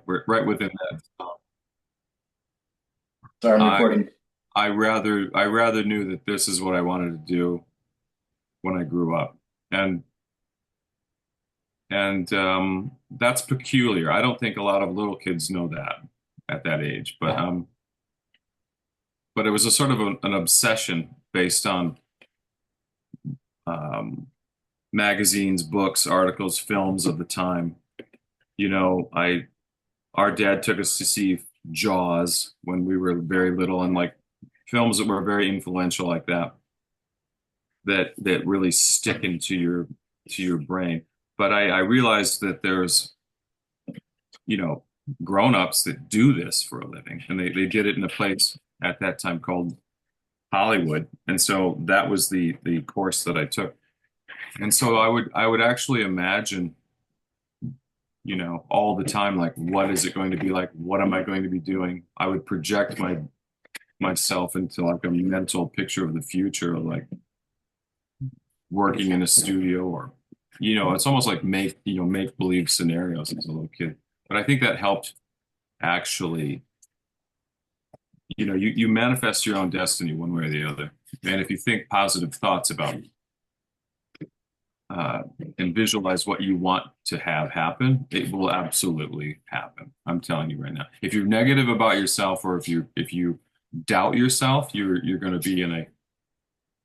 right within that. Sorry, I'm I recording. I rather knew that this is what I wanted to do when I grew up, and that's peculiar. I don't think a lot of little kids know that at that age, but it was a sort of an obsession based on um, magazines, books, articles, films of the time. I our dad took us to see Jaws when we were very little, and like films that were very influential like that really stick into your brain. But I realized that there's you know grown-ups that do this for a living, and they did it in a place at that time called Hollywood, and so that was the course that I took. And so I would actually imagine all the time, like, what is it going to be like? What am I going to be doing? I would project myself into like a mental picture of the future, like working in a studio, or it's almost like make believe scenarios as a little kid. But I think that helped actually, you manifest your own destiny one way or the other. And if you think positive thoughts about uh, and visualize what you want to have happen, it will absolutely happen. I'm telling you right now. If you're negative about yourself, or if you doubt yourself, you're going to be in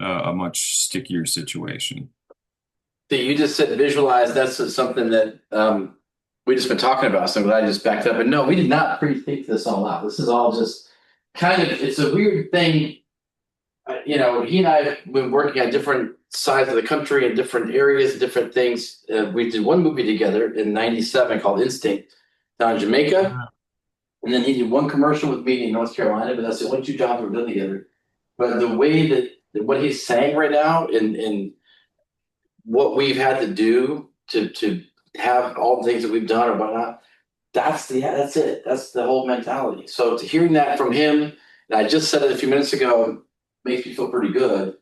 a much stickier situation. So you just said visualize. That's something that we just been talking about. So I'm glad I just backed up. And no, we did not pre-think this all out. This is all just kind of, it's a weird thing. He and I have been working on different sides of the country and different areas and different things. We did one movie together in '97 called Instinct down in Jamaica. And then he did one commercial with me in North Carolina, but that's the only two jobs we've done together. But the way that what he's saying right now and what we've had to do to have all the things that we've done or whatnot, that's it. That's the whole mentality. So to hearing that from him, and I just said it a few minutes ago, makes me feel pretty good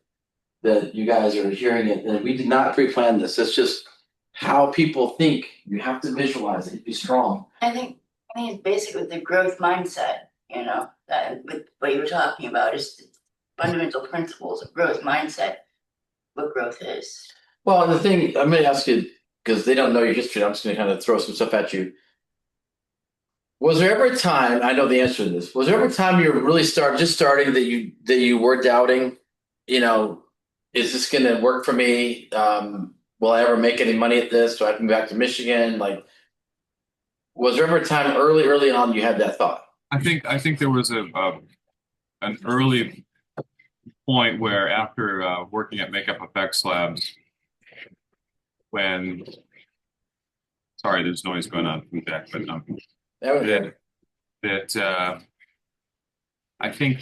that you guys are hearing it. And we did not pre-plan this. It's just how people think. You have to visualize it. Be strong. I think it's basically the growth mindset, that with what you were talking about is the fundamental principles of growth mindset, what growth is. Well, the thing I'm going to ask you because they don't know your history. I'm just going to kind of throw some stuff at you. Was there ever a time? I know the answer to this. Was there ever a time you were really starting that you were doubting? You know, is this going to work for me? Will I ever make any money at this? Do I have to move back to Michigan? Like, was there ever a time early on you had that thought? I think there was an early point where, after working at Makeup Effects Labs, when sorry, there's noise going on in the back, but That was that that I think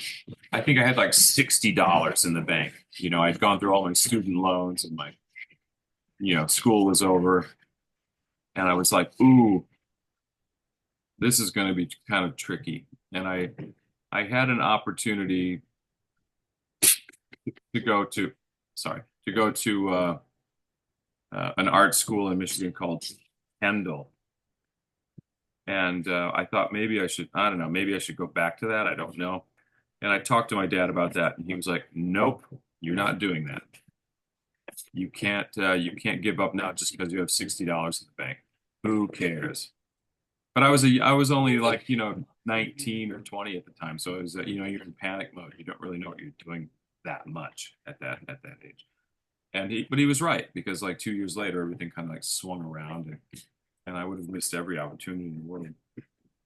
I had like $60 in the bank. I'd gone through all my student loans, and my school was over, and I was like, ooh, this is going to be kind of tricky. And I had an opportunity to go to sorry to go to an art school in Michigan called Kendall. And I thought maybe I don't know, maybe I should go back to that. I don't know. And I talked to my dad about that, and he was like, "Nope, you're not doing that. You can't give up now just because you have $60 in the bank. Who cares?" But I was only like 19 or 20 at the time, so it was you're in panic mode. You don't really know what you're doing that much at that age. But he was right, because like 2 years later, everything kind of like swung around, and I would have missed every opportunity in the world.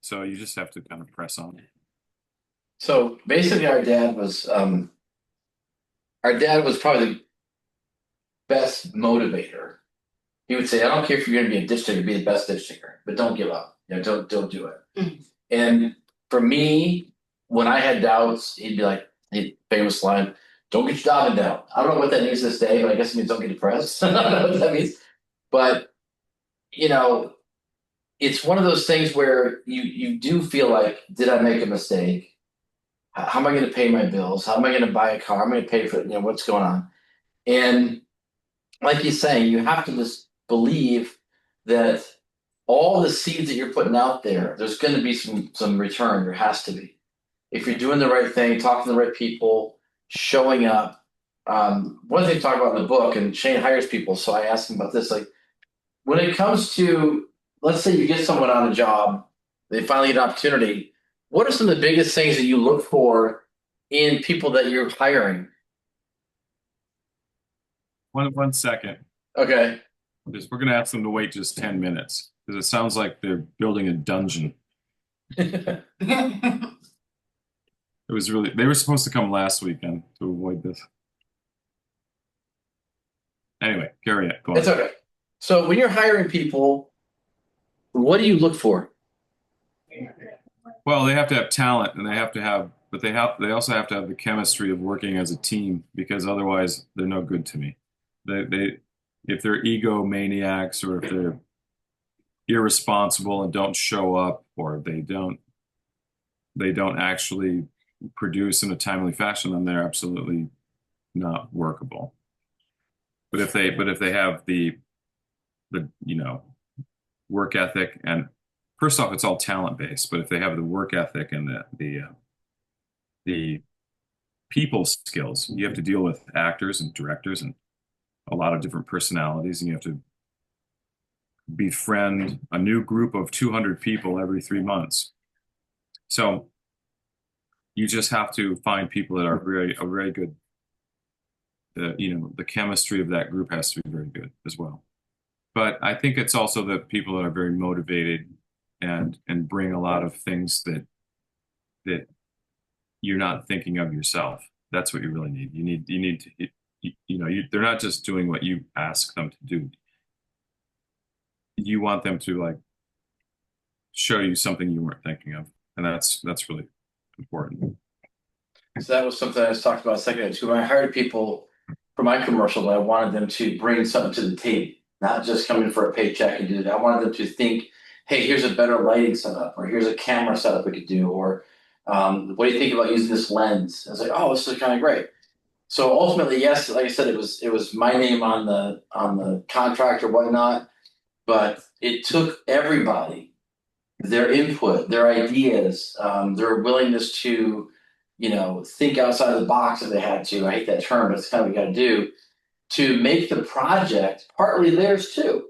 So you just have to kind of press on. so basically our dad was probably the best motivator. He would say, I don't care if you're going to be a ditch digger, be the best ditch digger, but don't give up. Don't do it. And for me, when I had doubts, he'd be like, the famous line, don't get your job in doubt. I don't know what that means this day, but I guess it means don't get depressed. I don't know what that means. But, you know, it's one of those things where you do feel like, did I make a mistake? How am I going to pay my bills? How am I going to buy a car? How am I going to pay for it? What's going on? And like he's saying, you have to just believe that all the seeds that you're putting out there, there's going to be some return. There has to be. If you're doing the right thing, talking to the right people, showing up. One thing to talk about in the book, and Shane hires people, so I asked him about this. Like when it comes to, let's say you get someone on a job, they finally get an opportunity. What are some of the biggest things that you look for in people that you're hiring? One second. Okay. We're going to ask them to wait just 10 minutes because it sounds like they're building a dungeon. It was really, they were supposed to come last weekend to avoid this. Anyway, carry it. Go on. It's okay. So when you're hiring people, what do you look for? Well, they have to have talent and they have to have, but they also have to have the chemistry of working as a team because otherwise they're no good to me. If they're egomaniacs or if they're irresponsible and don't show up or they don't actually produce in a timely fashion, then they're absolutely not workable. But if they have the work ethic, and first off, it's all talent based, but if they have the work ethic and the people skills, you have to deal with actors and directors and a lot of different personalities, and you have to befriend a new group of 200 people every 3 months. So you just have to find people that are very good. The chemistry of that group has to be very good as well. But I think it's also the people that are very motivated and bring a lot of things that you're not thinking of yourself. That's what you really need. You need to they're not just doing what you ask them to do. You want them to like show you something you weren't thinking of, and that's really important. So that was something I was talking about a second ago too. When I hired people for my commercial, I wanted them to bring something to the table, not just come in for a paycheck and do it. I wanted them to think, hey, here's a better lighting setup, or here's a camera setup we could do, or what do you think about using this lens? I was like, oh, this is kind of great. So ultimately, yes, like I said, it was my name on the contract or whatnot, but it took everybody, their input, their ideas, their willingness to, think outside of the box if they had to. I hate that term, but it's kind of what you got to do to make the project partly theirs too.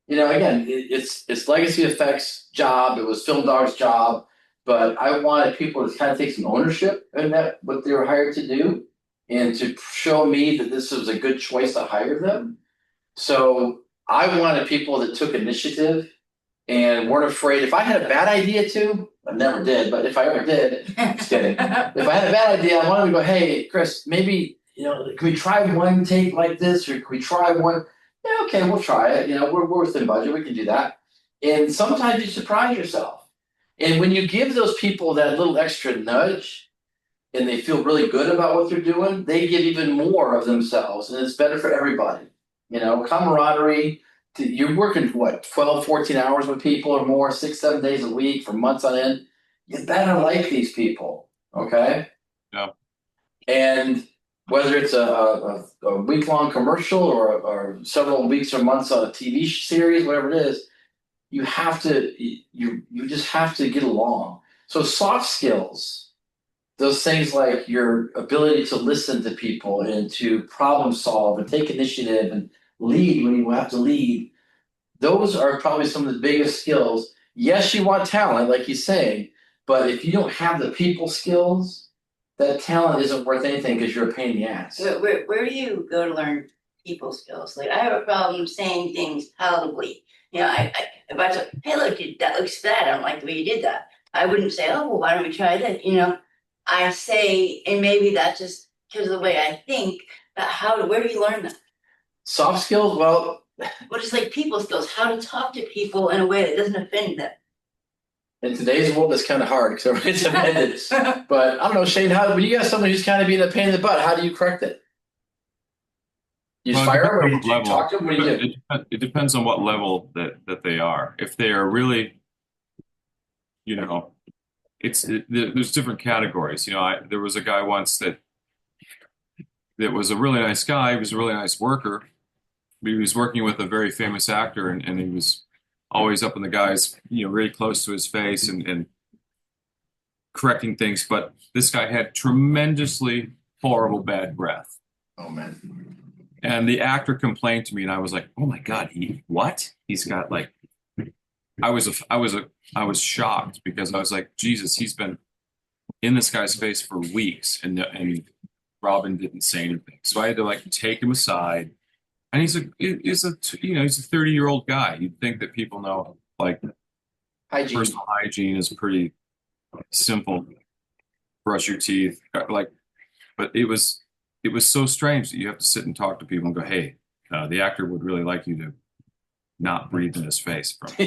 Again, it's Legacy Effects' job. It was Film Dog's job, but I wanted people to kind of take some ownership in that what they were hired to do, and to show me that this was a good choice to hire them. So I wanted people that took initiative and weren't afraid. If I had a bad idea too, I never did, but if I ever did, just kidding. If I had a bad idea, I wanted to go, hey, Chris, maybe, can we try one take like this, or can we try one? Yeah, okay, we'll try it. We're within budget, we can do that. And sometimes you surprise yourself. And when you give those people that little extra nudge and they feel really good about what they're doing, they give even more of themselves, and it's better for everybody. Camaraderie. You're working, what, 12, 14 hours with people or more, 6, 7 days a week for months on end. You better like these people, okay? Yeah. And whether it's a week-long commercial or several weeks or months on a TV series, whatever it is, you just have to get along. So soft skills, those things like your ability to listen to people and to problem solve and take initiative and lead when you have to lead, those are probably some of the biggest skills. Yes, you want talent, like he's saying, but if you don't have the people skills, that talent isn't worth anything because you're a pain in the ass. Where do you go to learn people skills? Like I have a problem saying things palatably. If I say, hey, look, that looks bad. I don't like the way you did that. I wouldn't say, oh, well, why don't we try that? I say, and maybe that's just because of the way I think, but where do you learn that? Soft skills, well, what is like people skills? How to talk to people in a way that doesn't offend them. In today's world, it's kind of hard because everybody's offended. But I don't know, Shane, when you got someone who's kind of being a pain in the butt, how do you correct it? You just fire them, or you talk to them? What do you do? It depends on what level that they are. If they are really, there's different categories. There was a guy once that was a really nice guy. He was a really nice worker. But he was working with a very famous actor, and he was always up in the guy's, really close to his face and correcting things. But this guy had tremendously horrible bad breath. Oh man. And the actor complained to me, and I was like, "Oh my God, what? He's got like." I was shocked because I was like, Jesus, he's been in this guy's face for weeks, and Robin didn't say anything, so I had to like take him aside. And he's a 30-year-old guy. You'd think that people know like Hygiene. personal hygiene is pretty simple. Brush your teeth, like, but it was so strange that you have to sit and talk to people and go, hey, the actor would really like you to not breathe in his face. Don't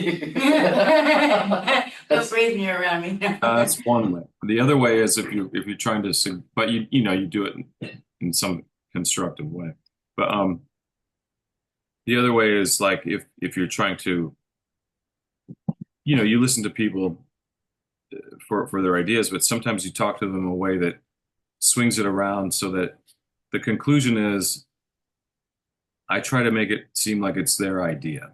breathe when you're around me. That's one way. The other way is if you're trying to, but you do it in some constructive way. But the other way is like if you're trying to, you listen to people for their ideas, but sometimes you talk to them in a way that swings it around so that the conclusion is, I try to make it seem like it's their idea.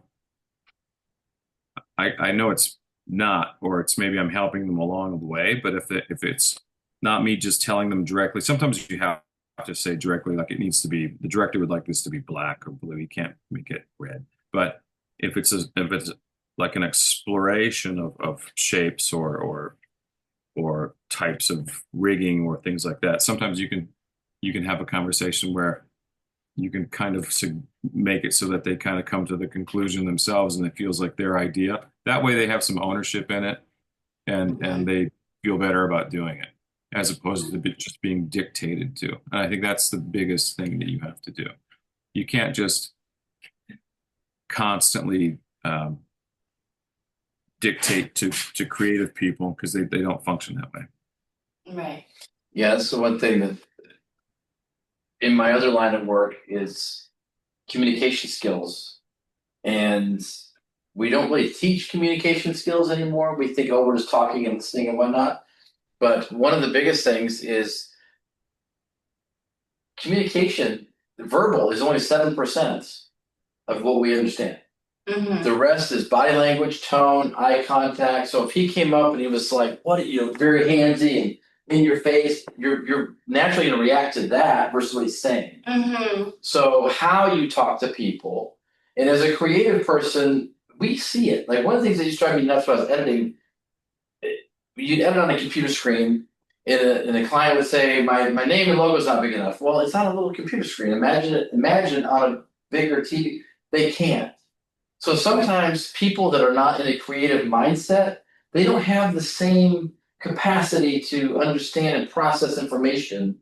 I know it's not, or it's maybe I'm helping them along the way, but if it's not me just telling them directly, sometimes you have to say directly, like it needs to be, the director would like this to be black or blue. You can't make it red. But if it's like an exploration of shapes or types of rigging or things like that, sometimes you can have a conversation where you can kind of make it so that they kind of come to the conclusion themselves and it feels like their idea. That way they have some ownership in it and they feel better about doing it as opposed to just being dictated to. And I think that's the biggest thing that you have to do. You can't just constantly dictate to creative people because they don't function that way. Right. Yeah, that's the one thing that in my other line of work is communication skills. And we don't really teach communication skills anymore. We think, oh, we're just talking and listening and whatnot. But one of the biggest things is communication. Verbal is only 7% of what we understand. Mm-hmm. The rest is body language, tone, eye contact. So if he came up and he was like, what, very handsy and in your face, you're naturally going to react to that versus what he's saying. Mm-hmm. So how you talk to people, and as a creative person, we see it. Like one of the things that used to drive me nuts when I was editing, you'd edit on a computer screen, and the client would say, my name and logo is not big enough. Well, it's on a little computer screen. Imagine on a bigger TV. They can't. So sometimes people that are not in a creative mindset, they don't have the same capacity to understand and process information.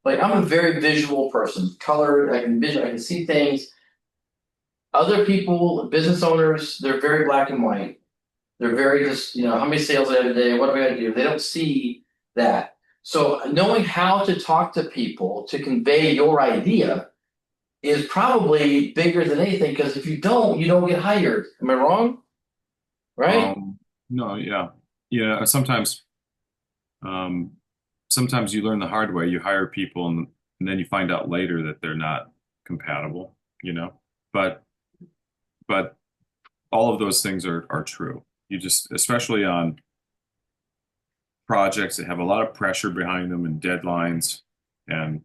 Like I'm a very visual person, color, I can see things. Other people, business owners, they're very black and white. They're very just, how many sales I have a day, what do I got to do? They don't see that. So knowing how to talk to people to convey your idea is probably bigger than anything, because if you don't get hired. Am I wrong? Right? No, yeah. Yeah, sometimes you learn the hard way. You hire people and then you find out later that they're not compatible, But all of those things are true. You just, especially on projects that have a lot of pressure behind them and deadlines, and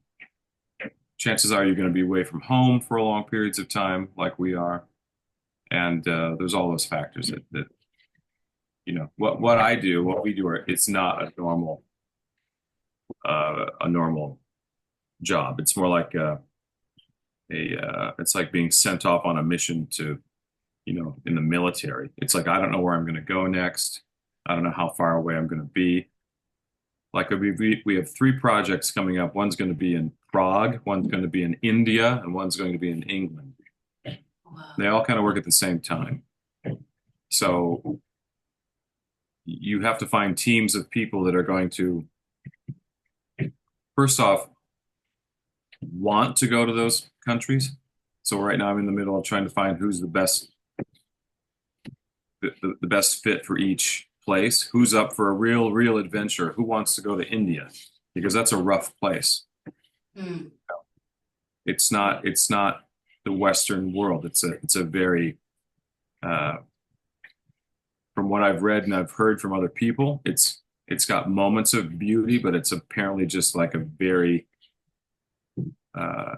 chances are you're going to be away from home for long periods of time, like we are. And there's all those factors that what I do, what we do, it's not a normal job. It's more like it's like being sent off on a mission to, in the military. It's like, I don't know where I'm going to go next. I don't know how far away I'm going to be. Like we have 3 projects coming up. One's going to be in Prague, one's going to be in India, and one's going to be in England. Wow. They all kind of work at the same time. So you have to find teams of people that are going to, first off, want to go to those countries. So right now I'm in the middle of trying to find who's the best fit for each place, who's up for a real adventure, who wants to go to India, because that's a rough place. Mm. It's not the Western world. It's a very from what I've read and I've heard from other people, it's got moments of beauty, but it's apparently just like a very uh,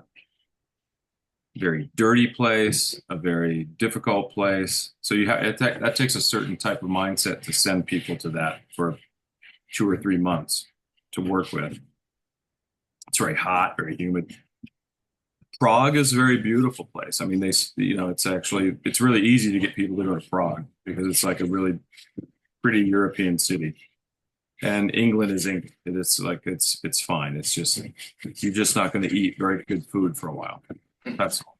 very dirty place, a very difficult place. So you have that takes a certain type of mindset to send people to that for 2 or 3 months to work with. It's very hot, very humid. Prague is a very beautiful place. I mean, it's really easy to get people to go to Prague because it's like a really pretty European city. And England is England. It's fine. It's just you're just not going to eat very good food for a while. That's all.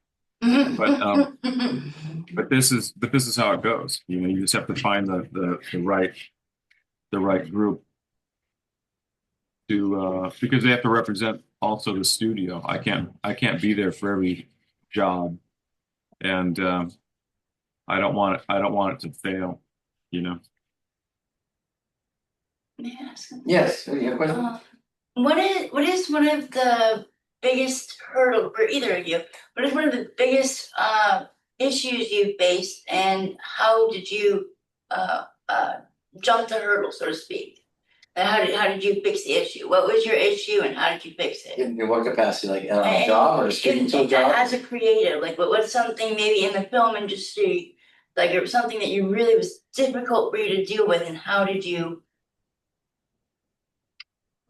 But this is how it goes. You know, you just have to find the right group to because they have to represent also the studio. I can't be there for every job, and I don't want it to fail. You know. Yes. Yes, you have a question? What is one of the biggest hurdle for either of you? What is one of the biggest issues you faced, and how did you uh, uh, jump the hurdle, so to speak? And how did you fix the issue? What was your issue, and how did you fix it? In what capacity, like a And job or speaking to a job? as a creative, like what's something maybe in the film industry, like it was something that you really was difficult for you to deal with, and how did you?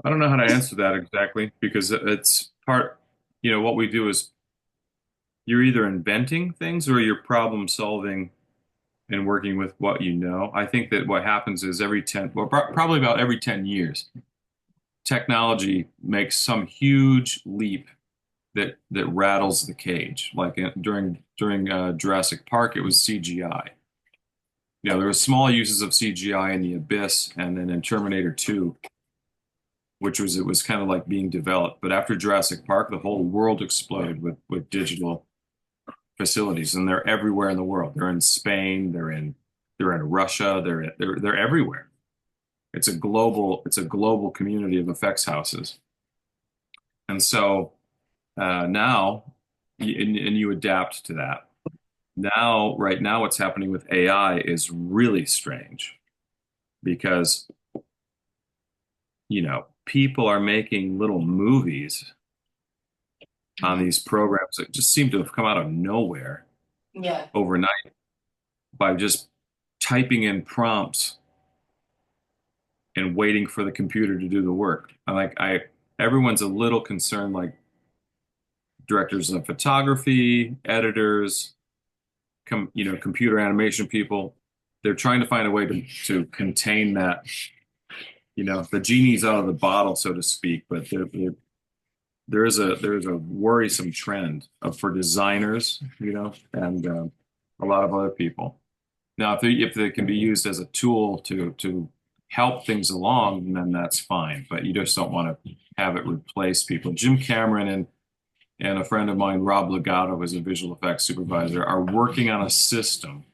I don't know how to answer that exactly because it's part, what we do is you're either inventing things or you're problem solving and working with what you know. I think that what happens is probably about every 10 years, technology makes some huge leap that rattles the cage. Like during Jurassic Park, it was CGI. There were small uses of CGI in The Abyss and then in Terminator 2, it was kind of like being developed. But after Jurassic Park, the whole world exploded with digital facilities, and they're everywhere in the world. They're in Spain, they're in Russia, they're everywhere. It's a global community of effects houses. And so now, and you adapt to that. Right now, what's happening with AI is really strange because, people are making little movies on these programs that just seem to have come out of nowhere Yeah. overnight by just typing in prompts and waiting for the computer to do the work. Everyone's a little concerned, like directors of photography, editors, computer animation people. They're trying to find a way to contain that. The genie's out of the bottle, so to speak, but there is a worrisome trend for designers, and a lot of other people. Now, if they can be used as a tool to help things along, then that's fine. But you just don't want to have it replace people. Jim Cameron and a friend of mine, Rob Legato, who's a visual effects supervisor, are working on a system.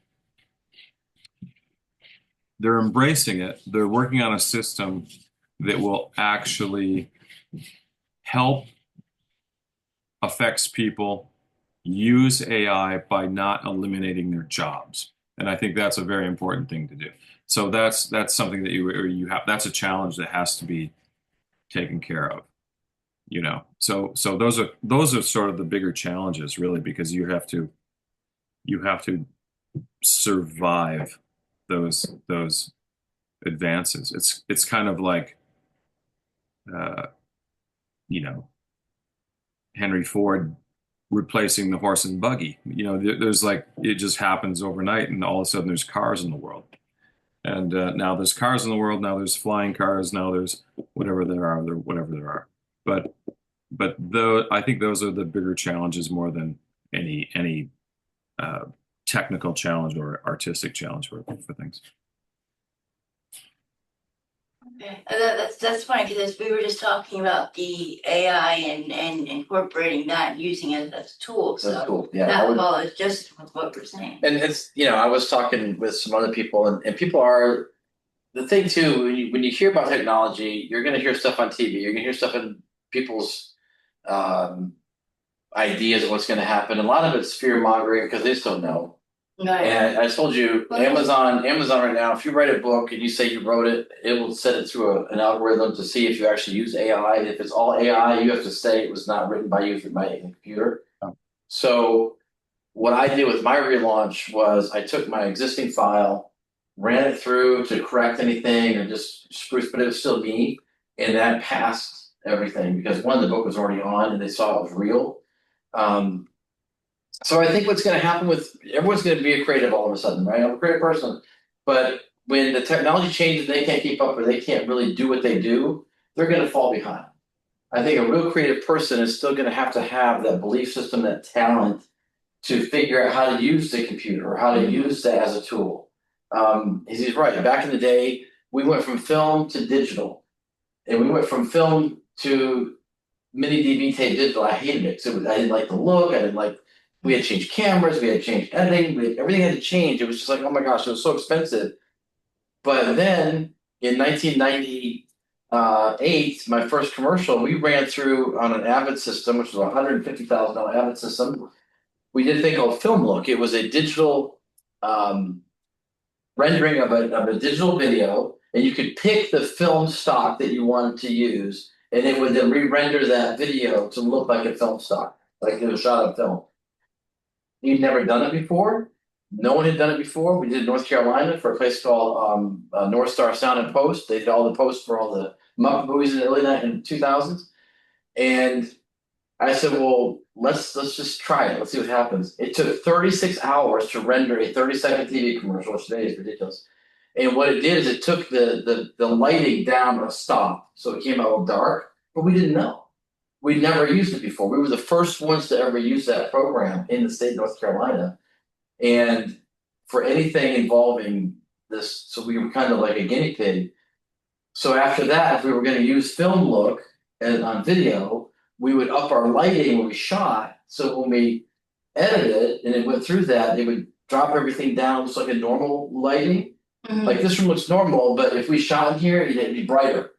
They're embracing it. They're working on a system that will actually help effects people use AI by not eliminating their jobs. And I think that's a very important thing to do. So that's something that you have. That's a challenge that has to be taken care of. So those are sort of the bigger challenges, really, because you have to survive those advances. It's kind of like uh, you know Henry Ford replacing the horse and buggy. There's like it just happens overnight, and all of a sudden there's cars in the world. And now there's cars in the world. Now there's flying cars. Now there's whatever there are. But though I think those are the bigger challenges more than any uh, technical challenge or artistic challenge for things. Okay. That's funny because we were just talking about the AI and incorporating that and using it as a tool. So That's cool. Yeah, that follows just what we're saying. and it's I was talking with some other people, and people are the thing too. When you hear about technology, you're going to hear stuff on TV. You're going to hear stuff in people's ideas of what's going to happen. A lot of it's fear mongering because they just don't know. Right. And I told you, Amazon right now, if you write a book and you say you wrote it, it will set it through an algorithm to see if you actually use AI. If it's all AI, you have to say it was not written by you, if it by a computer. Oh. So what I did with my relaunch was I took my existing file, ran it through to correct anything or just spruce, but it was still me, and that passed everything because one, the book was already on and they saw it was real. So I think what's going to happen with everyone's going to be a creative all of a sudden, right? I'm a creative person, but when the technology changes, they can't keep up or they can't really do what they do, they're going to fall behind. I think a real creative person is still going to have that belief system, that talent to figure out how to use the computer or how to use that as a tool. He's right. Back in the day, we went from film to digital, and we went from film to mini DV tape digital. I hated it. So I didn't like the look. I didn't like. We had to change cameras. We had to change editing. Everything had to change. It was just like, oh my gosh, it was so expensive. But then in 1998, my first commercial, we ran through on an Avid system, which was a $150,000 Avid system. We did a thing called Film Look. It was a digital rendering of a digital video, and you could pick the film stock that you wanted to use, and it would then re-render that video to look like a film stock, like it was shot on film. You'd never done it before. No one had done it before. We did North Carolina for a place called North Star Sound and Post. They did all the posts for all the Muppet movies in the early 2000s. And I said, well, let's just try it. Let's see what happens. It took 36 hours to render a 30-second TV commercial, which today is ridiculous. And what it did is it took the lighting down a stop. So it came out dark, but we didn't know. We'd never used it before. We were the first ones to ever use that program in the state of North Carolina. And for anything involving this, so we were kind of like a guinea pig. So after that, if we were going to use Film Look on video, we would up our lighting when we shot. So when we edited and it went through that, it would drop everything down just like a normal lighting. Like this room looks normal, but if we shot in here, it'd be brighter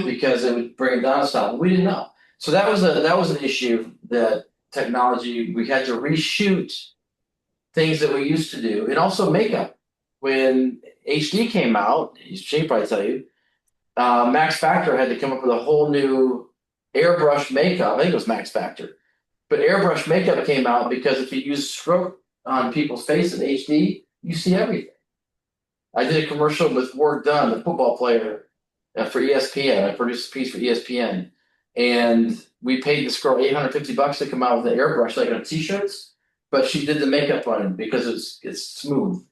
because it would bring it down a stop. We didn't know. So that was an issue that technology, we had to reshoot things that we used to do, and also makeup. When HD came out, Shane probably tell you, Max Factor had to come up with a whole new airbrush makeup. I think it was Max Factor, but airbrush makeup came out because if you use stroke on people's faces in HD, you see everything. I did a commercial with Work Done, the football player, for ESPN. I produced a piece for ESPN, and we paid this girl $850 to come out with an airbrush like on t-shirts, but she did the makeup on it because it's smooth.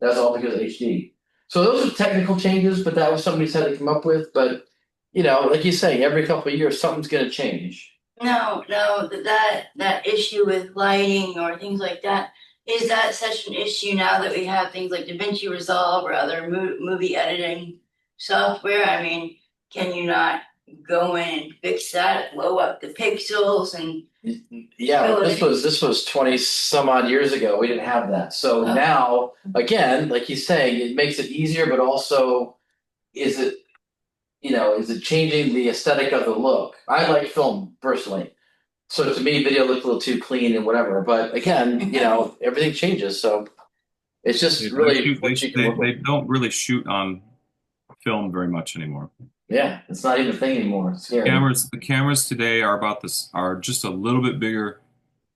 That's all because of HD. So those are technical changes, but that was somebody's had to come up with. But like you say, every couple of years something's going to change. No, that issue with lighting or things like that, is that such an issue now that we have things like DaVinci Resolve or other movie editing software? I mean, can you not go in and fix that, blow up the pixels and Yeah, this was 20 some odd years ago. We didn't have that. So now, again, like he's saying, it makes it easier, but also is it changing the aesthetic of the look? I like film personally. So to me, video looked a little too clean and whatever. But again, everything changes. So it's just they don't really shoot on film very much anymore. Yeah, it's not even a thing anymore. It's scary. The cameras today are just a little bit bigger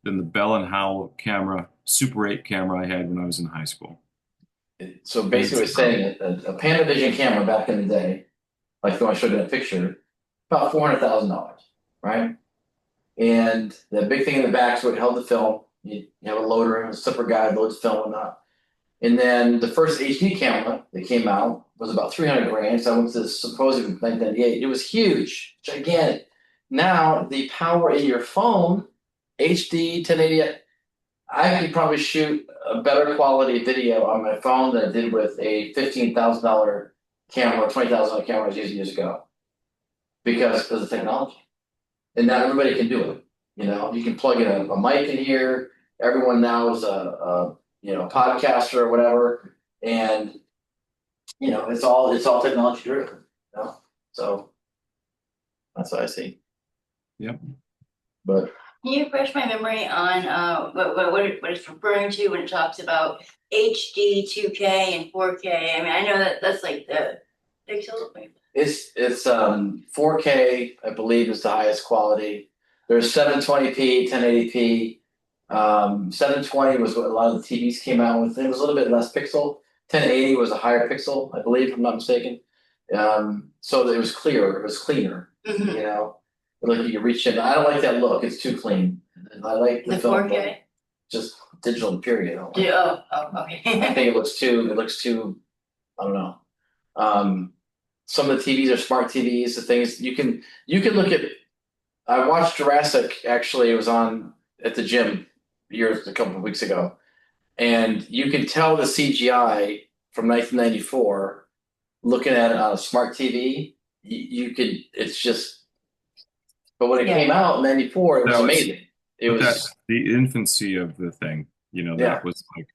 than the Bell and Howell camera, Super 8 camera I had when I was in high school. So basically, it's saying a Panavision camera back in the day, like the one I showed you in that picture, about $400,000, right? And the big thing in the back is what held the film. You have a loader and a slipper guide, loads film and whatnot. And then the first HD camera that came out was about 300 grand. So I went to the symposium in 1998. It was huge, gigantic. Now the power in your phone, HD 1080, I could probably shoot a better quality video on my phone than I did with a $15,000 camera, $20,000 camera I was using years ago, because of the technology. And now everybody can do it. You can plug in a mic in here. Everyone now is a podcaster or whatever, and it's all technology driven. So that's what I see. Yep. But Can you refresh my memory on what it's referring to when it talks about HD 2K and 4K? I mean, I know that that's like the pixels. It's 4K, I believe, is the highest quality. There's 720p, 1080p. 720 was what a lot of the TVs came out with. It was a little bit less pixel. 1080 was a higher pixel, I believe, if I'm not mistaken. So that it was clearer, it was cleaner. Mhm. You know, like you reach in. I don't like that look. It's too clean. I like the The film 4K? just digital period. I don't like it. Oh, I okay. think it looks too, I don't know. Some of the TVs are smart TVs. The things you can look at. I watched Jurassic. Actually, it was on at the gym a couple of weeks ago, and you can tell the CGI from 1994. Looking at it on a smart TV, you could. It's just. But when it Yeah. came out in '94, it was That was- amazing. It But was that's the infancy of the thing. Yeah. That was like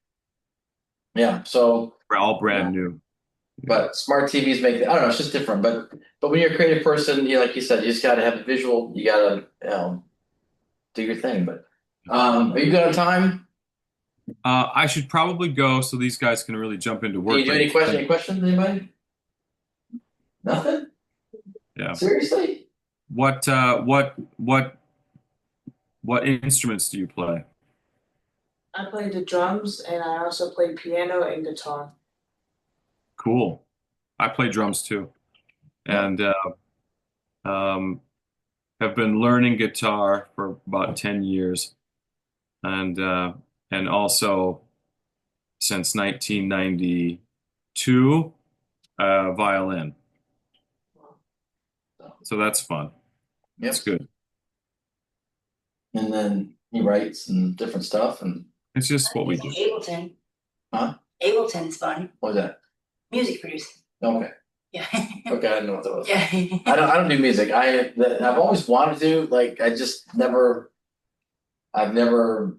Yeah. So, all brand new. but smart TVs make I don't know. It's just different. But when you're a creative person, like you said, you just got to have a visual. You got to do your thing. But are you good on time? I should probably go so these guys can really jump into Do work. you do any questions? Anybody? Nothing? Yeah. Seriously? What instruments do you play? I play the drums and I also play piano and guitar. Cool. I play drums too, and um, have been learning guitar for about 10 years, and also since 1992, violin. So that's fun. Yep. It's good. And then he writes and different stuff. And It's just what we do. Ableton. Huh? Ableton's fun. what was that? Music producing. Okay. Yeah. Okay, I didn't know what that was. Yeah. I don't do music. I've always wanted to. Like I just never. I've never.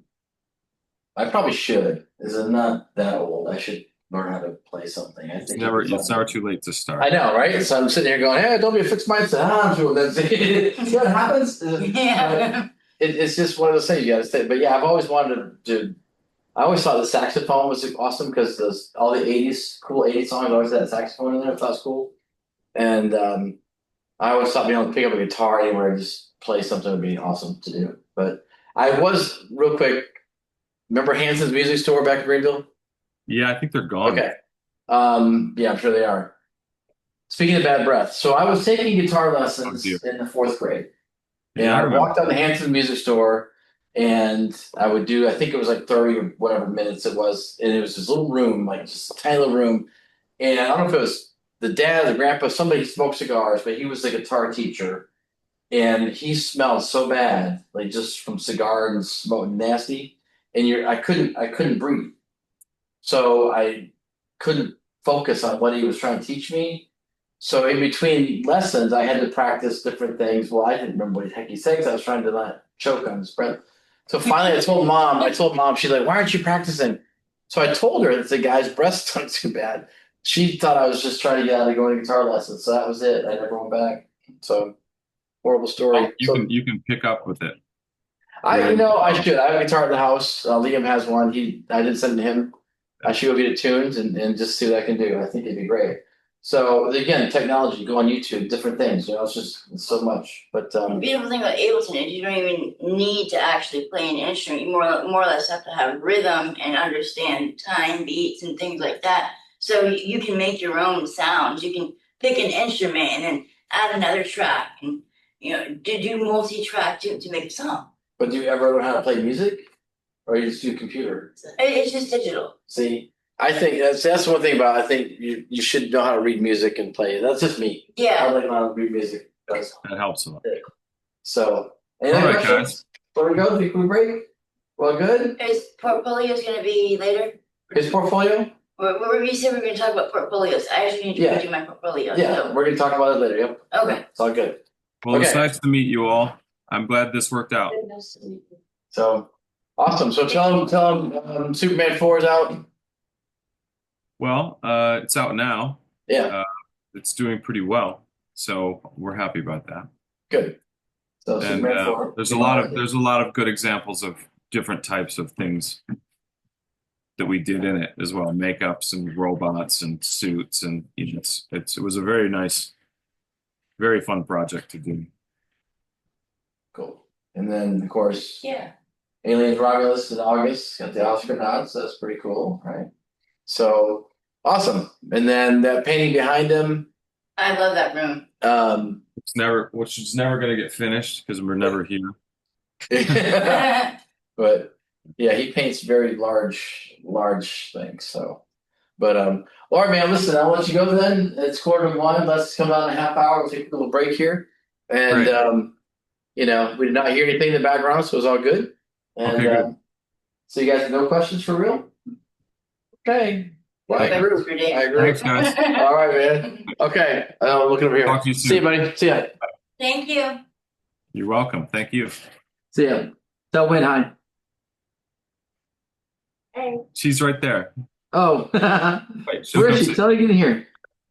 I probably should. Is it not that old? I should learn how to play something. I It's think never it'd be it's fun. never too late to start. I know, right? So I'm sitting here going, "Hey, don't be a fixed mindset." I'm sure that's see what happens. Yeah. It's just one of those things you got to say. But yeah, I've always wanted to. I always thought the saxophone was awesome because all the '80s cool '80s songs always had that saxophone in there. I thought it was cool, and I always thought being able to pick up a guitar anywhere and just play something would be awesome to do. But I was real quick. Remember Hanson's Music Store back in Greenville? Yeah, I think they're gone. Okay. Yeah, I'm sure they are. Speaking of bad breath, so I was taking guitar lessons dear. in the fourth grade. And Yeah, I I remember. walked down the Hanson's Music Store and I would do, I think it was like 30 or whatever minutes it was. And it was this little room, like just a tiny little room. And I don't know if it was the dad or the grandpa, somebody smoked cigars, but he was the guitar teacher. And he smelled so bad, like just from cigar and smoke, nasty. And I couldn't breathe. So I couldn't focus on what he was trying to teach me. So in between lessons, I had to practice different things. Well, I didn't remember what the heck he said because I was trying to not choke on his breath. So finally, I told mom, she's like, "Why aren't you practicing?" So I told her that the guy's breath stunk too bad. She thought I was just trying to get out of going to guitar lessons. So that was it. I never went back. So horrible story. Oh, you can pick up with it. I should. I have a guitar at the house. Liam has one. I did send it to him. I should go get it tuned and just see what I can do. I think it'd be great. So again, technology, go on YouTube, different things. It's so much. But The beautiful thing about Ableton is you don't even need to actually play an instrument. You more or less have to have rhythm and understand time beats and things like that. So you can make your own sounds. You can pick an instrument and then add another track and do multi-track to make a song. But do you ever learn how to play music, or you just do computer? It's just digital. See, I think that's one thing about. I think you should know how to read music and play. That's just me. I Yeah. like how to read music. That helps a lot. So, any All other right, questions? Before we go, can we break? Well, good. Is portfolios going to be later? His portfolio? We said we were going to talk about portfolios. I actually need to Yeah. do my portfolio. Yeah, So. we're gonna talk about it later. Yep, Okay. it's all good. Well, it's Okay. nice to meet you all. I'm glad this worked out. So awesome. So tell them Superman 4 is out. Well, it's out now. Yeah, It's doing pretty well, so we're happy about that. good. So And Superman 4. there's a lot of good examples of different types of things that we did in it as well, makeups and robots and suits, and you know, it was a very nice, very fun project to do. Cool. And then of course, Yeah. Aliens Romulus in August got the Oscar nod, so that's pretty cool, right? So awesome. And then that painting behind him, I love that room. Which is never going to get finished because we're never here. but yeah, he paints very large things. So, but all right, man. Listen, I'll let you go then. It's 1:45. Let's come out in a half hour. We'll take a little break here, and Right. you know, we did not hear anything in the background, so it was all good. And Okay, good. so you guys have no questions for real? Okay. Well, I agree. I agree. Thanks, guys. All right, man. Okay, I'm looking over here. Talk to you See you, soon. buddy. See ya. Thank you. You're welcome. Thank you. See ya. Tell Wayne hi. Hey. She's right there. Oh, Wait, she'll where come is she? sit- Tell her to get in here.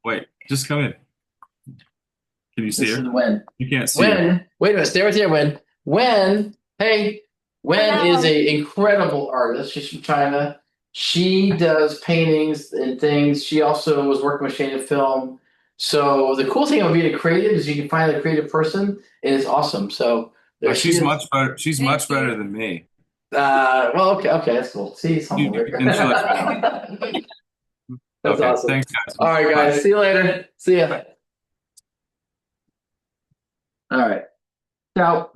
Wait, just come in. Can you see This her? is Wen. You can't see her. Wen, wait a minute, stay right there, Wen. Wen, hey, Wen Hello. is a incredible artist. She's from China. She does paintings and things. She also was working with Shane in film. So the cool thing about being a creative is you can find a creative person, and it's awesome. So there she She's is. much better. She's Thank much you. better than me. Well, okay, that's cool. See, something You- weird. and she looks That's Okay, awesome. thanks, guys. All right, guys. Bye. See you later. See ya. All right. Ciao.